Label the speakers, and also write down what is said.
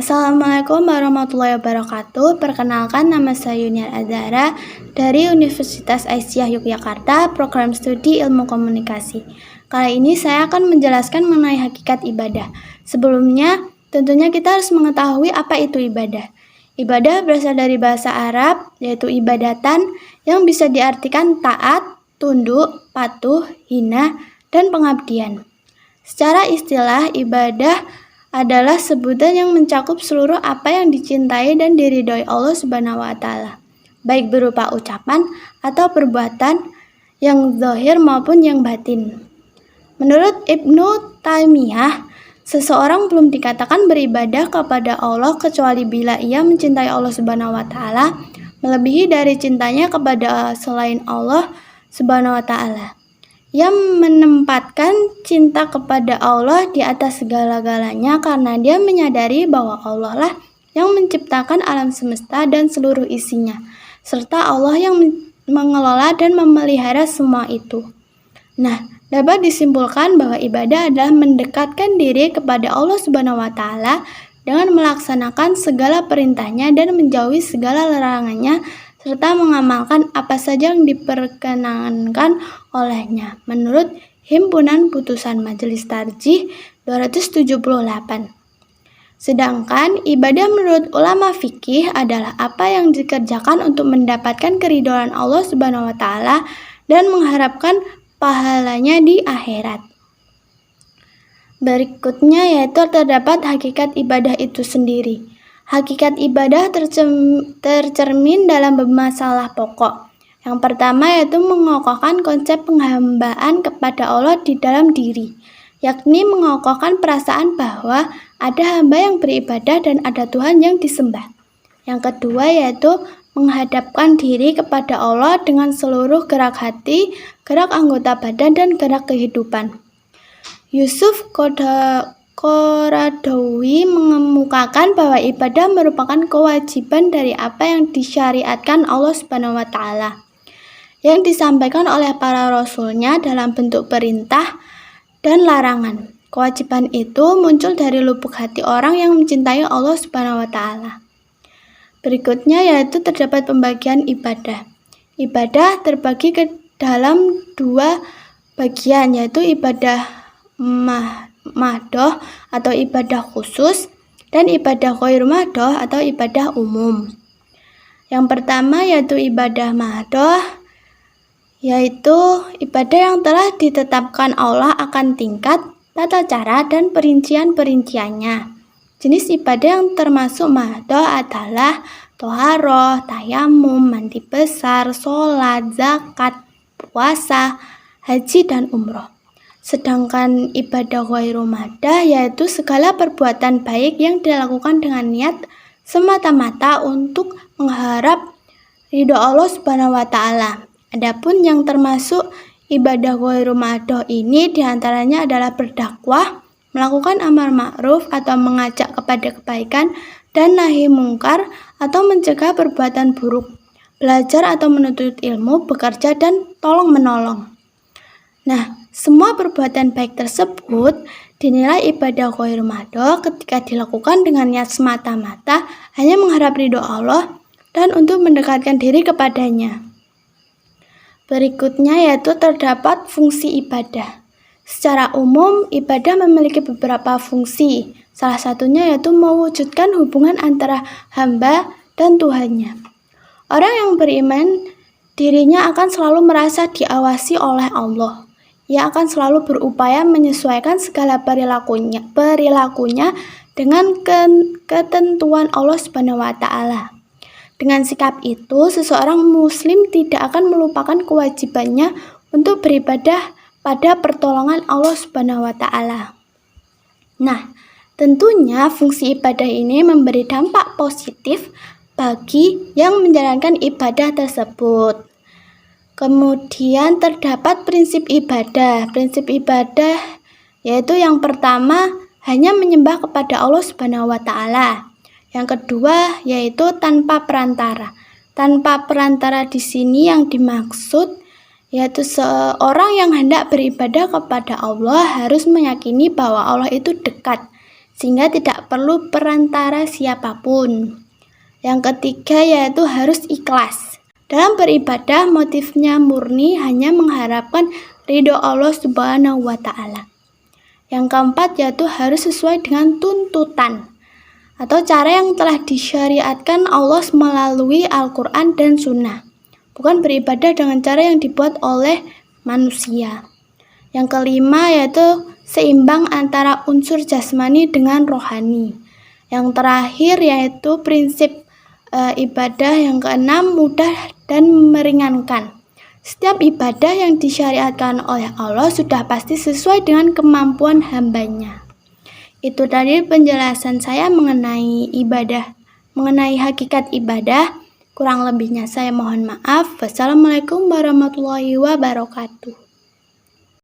Speaker 1: Assalamualaikum warahmatullahi wabarakatuh. Perkenalkan, nama saya Yuniar Azhara dari Universitas Aisyah Yogyakarta, Program Studi Ilmu Komunikasi. Kali ini saya akan menjelaskan mengenai hakikat ibadah. Sebelumnya, tentunya kita harus mengetahui apa itu ibadah. Ibadah berasal dari bahasa Arab, yaitu ibadatan, yang bisa diartikan taat, tunduk, patuh, hina, dan pengabdian. Secara istilah, ibadah adalah sebutan yang mencakup seluruh apa yang dicintai dan diridhoi Allah Subhanahu wa Ta'ala, baik berupa ucapan atau perbuatan yang zahir maupun yang batin. Menurut Ibnu Taimiyah, seseorang belum dikatakan beribadah kepada Allah kecuali bila ia mencintai Allah Subhanahu wa Ta'ala melebihi dari cintanya kepada selain Allah Subhanahu wa Ta'ala. Ia menempatkan cinta kepada Allah di atas segala-galanya karena dia menyadari bahwa Allah lah yang menciptakan alam semesta dan seluruh isinya, serta Allah yang mengelola dan memelihara semua itu. Nah, dapat disimpulkan bahwa ibadah adalah mendekatkan diri kepada Allah Subhanahu wa Ta'ala dengan melaksanakan segala perintahnya dan menjauhi segala larangannya, serta mengamalkan apa saja yang diperkenankan olehnya, menurut Himpunan Putusan Majelis Tarjih 278. Sedangkan ibadah menurut ulama fikih adalah apa yang dikerjakan untuk mendapatkan keridhaan Allah Subhanahu wa Ta'ala dan mengharapkan pahalanya di akhirat. Berikutnya yaitu terdapat hakikat ibadah itu sendiri. Hakikat ibadah tercermin dalam masalah pokok. Yang pertama yaitu mengokohkan konsep penghambaan kepada Allah di dalam diri, yakni mengokohkan perasaan bahwa ada hamba yang beribadah dan ada Tuhan yang disembah. Yang kedua yaitu menghadapkan diri kepada Allah dengan seluruh gerak hati, gerak anggota badan, dan gerak kehidupan. Yusuf Qaradawi mengemukakan bahwa ibadah merupakan kewajiban dari apa yang disyariatkan Allah Subhanahu wa Ta'ala, yang disampaikan oleh para rasulnya dalam bentuk perintah dan larangan. Kewajiban itu muncul dari lubuk hati orang yang mencintai Allah Subhanahu wa Ta'ala. Berikutnya yaitu terdapat pembagian ibadah. Ibadah terbagi ke dalam dua bagian, yaitu ibadah mahdoh atau ibadah khusus dan ibadah ghairu mahdoh atau ibadah umum. Yang pertama yaitu ibadah mahdoh, yaitu ibadah yang telah ditetapkan Allah akan tingkat, tata cara, dan perincian-perinciannya. Jenis ibadah yang termasuk mahdoh adalah toharoh, tayamum, mandi besar, sholat, zakat, puasa, haji, dan umroh. Sedangkan ibadah ghairu mahdoh yaitu segala perbuatan baik yang dilakukan dengan niat semata-mata untuk mengharap ridho Allah Subhanahu wa Ta'ala. Adapun yang termasuk ibadah ghairu mahdoh ini diantaranya adalah berdakwah, melakukan amar ma'ruf atau mengajak kepada kebaikan dan nahi mungkar atau mencegah perbuatan buruk, belajar atau menuntut ilmu, bekerja, dan tolong-menolong. Nah, semua perbuatan baik tersebut dinilai ibadah ghairu mahdoh ketika dilakukan dengan niat semata-mata hanya mengharap ridho Allah dan untuk mendekatkan diri kepadanya. Berikutnya yaitu terdapat fungsi ibadah. Secara umum, ibadah memiliki beberapa fungsi. Salah satunya yaitu mewujudkan hubungan antara hamba dan Tuhannya. Orang yang beriman, dirinya akan selalu merasa diawasi oleh Allah. Ia akan selalu berupaya menyesuaikan segala perilakunya dengan ketentuan Allah Subhanahu wa Ta'ala. Dengan sikap itu, seseorang muslim tidak akan melupakan kewajibannya untuk beribadah pada pertolongan Allah Subhanahu wa Ta'ala. Nah, tentunya fungsi ibadah ini memberi dampak positif bagi yang menjalankan ibadah tersebut. Kemudian terdapat prinsip ibadah. Prinsip ibadah yaitu yang pertama hanya menyembah kepada Allah Subhanahu wa Ta'ala. Yang kedua yaitu tanpa perantara. Tanpa perantara di sini yang dimaksud yaitu seorang yang hendak beribadah kepada Allah harus meyakini bahwa Allah itu dekat, sehingga tidak perlu perantara siapapun. Yang ketiga yaitu harus ikhlas. Dalam beribadah, motifnya murni hanya mengharapkan ridho Allah Subhanahu wa Ta'ala. Yang keempat yaitu harus sesuai dengan tuntutan atau cara yang telah disyariatkan Allah melalui Al-Quran dan Sunnah, bukan beribadah dengan cara yang dibuat oleh manusia. Yang kelima yaitu seimbang antara unsur jasmani dengan rohani. Yang terakhir yaitu prinsip ibadah yang keenam, mudah dan meringankan. Setiap ibadah yang disyariatkan oleh Allah sudah pasti sesuai dengan kemampuan hambanya. Itu tadi penjelasan saya mengenai ibadah, mengenai hakikat ibadah. Kurang lebihnya saya mohon maaf. Wassalamualaikum warahmatullahi wabarakatuh.